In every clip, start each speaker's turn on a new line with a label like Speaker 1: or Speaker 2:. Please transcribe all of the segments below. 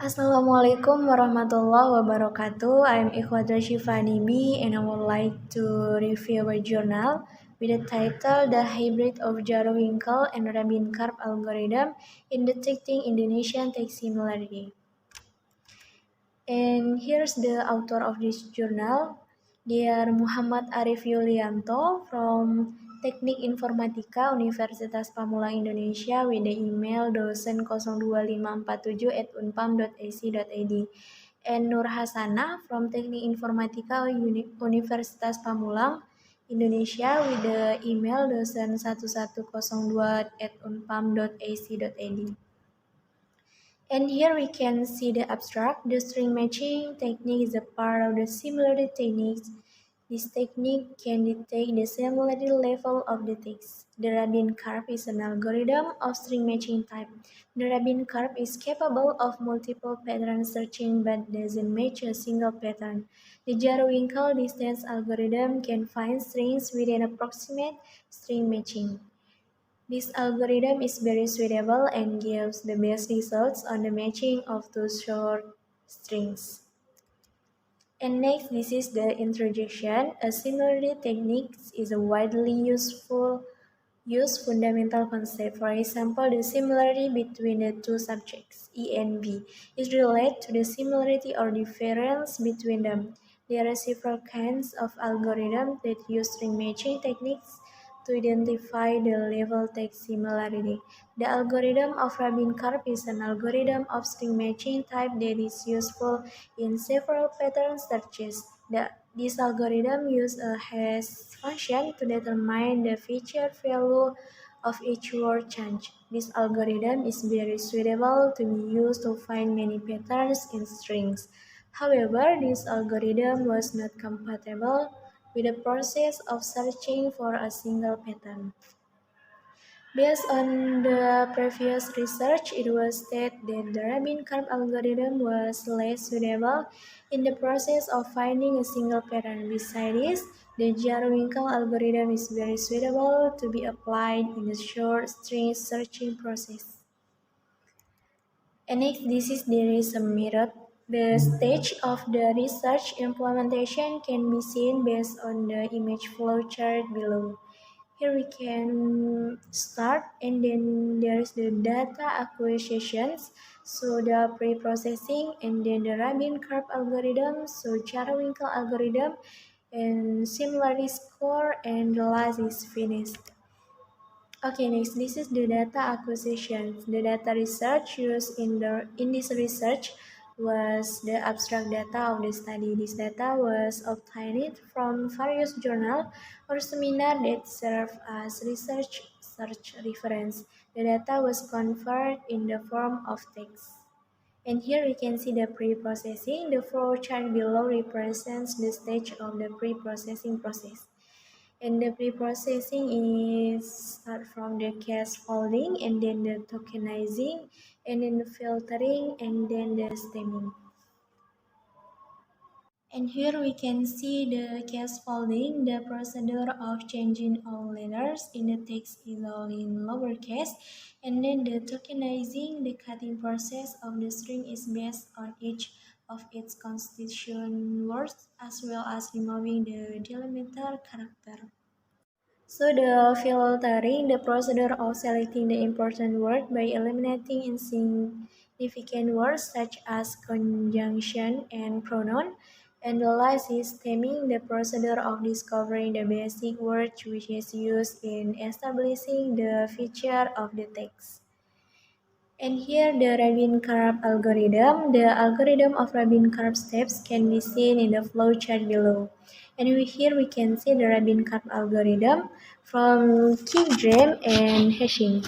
Speaker 1: Assalamualaikum warahmatullahi wabarakatuh. I'm Ikhwatra Shifanibi and I would like to review a journal with the title The Hybrid of Jarowinkle and Rabin-Karp Algorithm in Detecting Indonesian Text Similarity. And here's the author of this journal. They are Muhammad Arif Yulianto from Teknik Informatika Universitas Pamulang Indonesia with the email dosen025547@unpam.ac.id and Nur Hasana from Teknik Informatika Universitas Pamulang Indonesia with the email dosen1102@unpam.ac.id. And here we can see the abstract. The string matching technique is a part of the similarity techniques. This technique can detect the similarity level of the text. The Rabin-Karp is an algorithm of string matching type. The Rabin-Karp is capable of multiple pattern searching but doesn't match a single pattern. The Jarowinkle distance algorithm can find strings with an approximate string matching. This algorithm is very suitable and gives the best results on the matching of two short strings. And next, this is the introduction. A similarity technique is a widely used fundamental concept. For example, the similarity between the two subjects, E and B, is related to the similarity or difference between them. There are several kinds of algorithms that use string matching techniques to identify the level text similarity. The algorithm of Rabin-Karp is an algorithm of string matching type that is useful in several pattern searches. This algorithm uses a hash function to determine the feature value of each word change. This algorithm is very suitable to be used to find many patterns in strings. However, this algorithm was not compatible with the process of searching for a single pattern. Based on the previous research, it was stated that the Rabin-Karp algorithm was less suitable in the process of finding a single pattern. Besides this, the Jarowinkle algorithm is very suitable to be applied in the short string searching process. And next, there is a method. The stage of the research implementation can be seen based on the image flowchart below. Here we can start, and then there is the data acquisitions, so the pre-processing, and then the Rabin-Karp algorithm, so Jarowinkle algorithm, and similarity score, and the last is finished. Okay, next, this is the data acquisition. The data research used in this research was the abstract data of the study. This data was obtained from various journals or seminars that serve as research search reference. The data was converted in the form of text. And here we can see the pre-processing. The flowchart below represents the stage of the pre-processing process. And the pre-processing is start from the case folding, and then the tokenizing, and then the filtering, and then the stemming. And here we can see the case folding. The procedure of changing all letters in the text is all in lowercase. And then the tokenizing, the cutting process of the string is based on each of its constituent words, as well as removing the delimiter character. So the filtering, the procedure of selecting the important word by eliminating insignificant words such as conjunction and pronoun. And the last is stemming, the procedure of discovering the basic word which is used in establishing the feature of the text. And here the Rabin-Karp algorithm. The algorithm of Rabin-Karp steps can be seen in the flowchart below. And here we can see the Rabin-Karp algorithm from keydrum and hashing.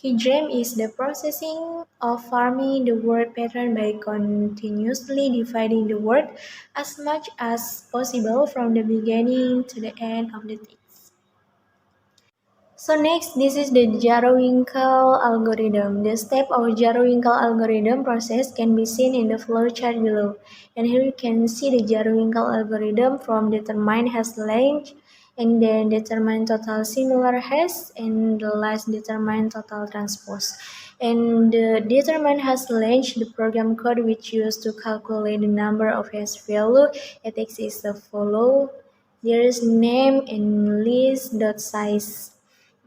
Speaker 1: Keydrum is the processing of forming the word pattern by continuously dividing the word as much as possible from the beginning to the end of the text. So next, this is the Jarowinkle algorithm. The step of Jarowinkle algorithm process can be seen in the flowchart below. And here you can see the Jarowinkle algorithm from determine hash length, and then determine total similar hash, and the last determine total transpose. And the determinant has launched the program code which used to calculate the number of hash value. It is the follow. There is name and list dot size.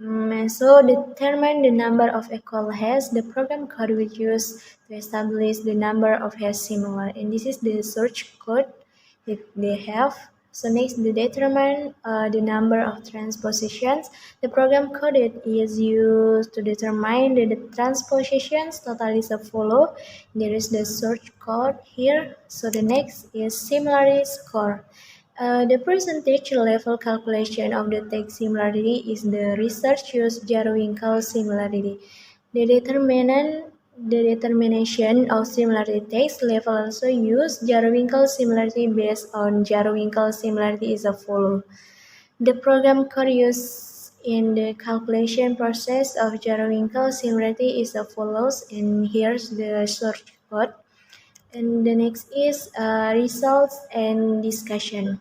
Speaker 1: So determine the number of equal hash. The program code we use to establish the number of hash similar. And this is the search code that they have. So next, the determine the number of transpositions. The program code is used to determine the transpositions. Total is a follow. There is the search code here. So the next is similarity score. The percentage level calculation of the text similarity is the research use Jarwinkel similarity. The determination of similarity text level also use Jarwinkel similarity based on Jarwinkel similarity is as follow. The program code used in the calculation process of Jarwinkel similarity is as follows, and here's the source code. And the next is results and discussion.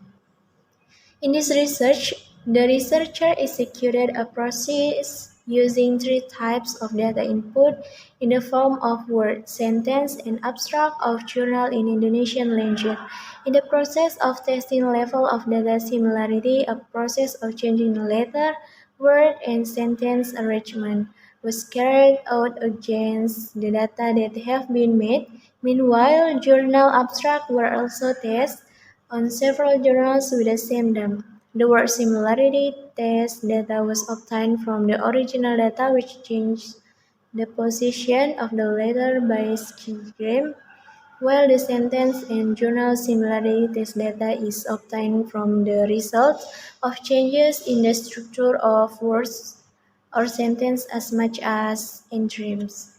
Speaker 1: In this research, the researcher executed a process using three types of data input in the form of word, sentence, and abstract of journal in Indonesian language. In the process of testing level of data similarity, a process of changing the letter, word, and sentence arrangement was carried out against the data that have been made. Meanwhile, journal abstracts were also tested on several journals with the same name. The word similarity test data was obtained from the original data which changed the position of the letter by schizgram, while the sentence and journal similarity test data is obtained from the results of changes in the structure of words or sentence as much as in dreams.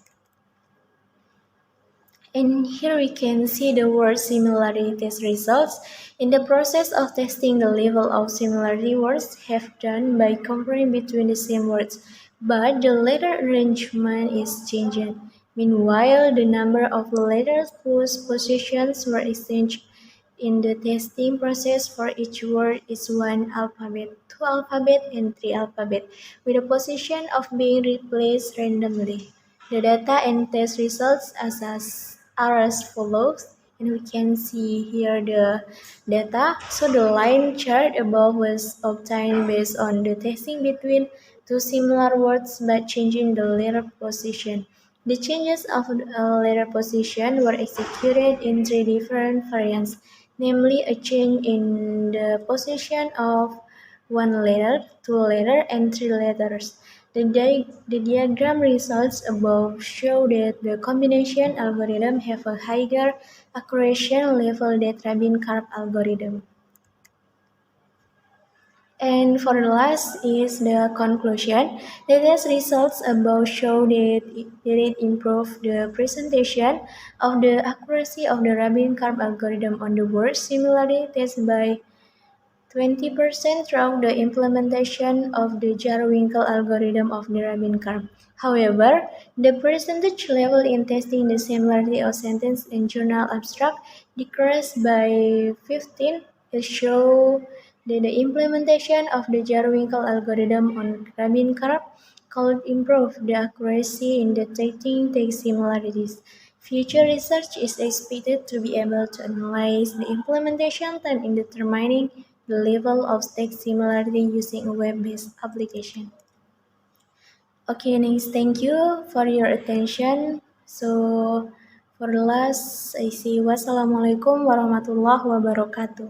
Speaker 1: And here we can see the word similarity test results. In the process of testing, the level of similarity words have done by comparing between the same words, but the letter arrangement is changed. Meanwhile, the number of letters whose positions were exchanged in the testing process for each word is one alphabet, two alphabet, and three alphabet, with the position of being replaced randomly. The data and test results are as follows, and we can see here the data. So the line chart above was obtained based on the testing between two similar words by changing the letter position. The changes of letter position were executed in three different variants, namely a change in the position of one letter, two letters, and three letters. The diagram results above show that the combination algorithm have a higher accuracy level than Rabin-Karp algorithm. And for the last is the conclusion. The test results above show that it improved the presentation of the accuracy of the Rabin-Karp algorithm on the word similarity test by 20% throughout the implementation of the Jarwinkel algorithm of the Rabin-Karp. However, the percentage level in testing the similarity of sentence and journal abstract decreased by 15. It shows that the implementation of the Jarwinkel algorithm on Rabin-Karp could improve the accuracy in detecting text similarities. Future research is expected to be able to analyze the implementation time in determining the level of text similarity using a web-based application. Okay, next, thank you for your attention. So, for the last, I say wassalamualaikum warahmatullahi wabarakatuh.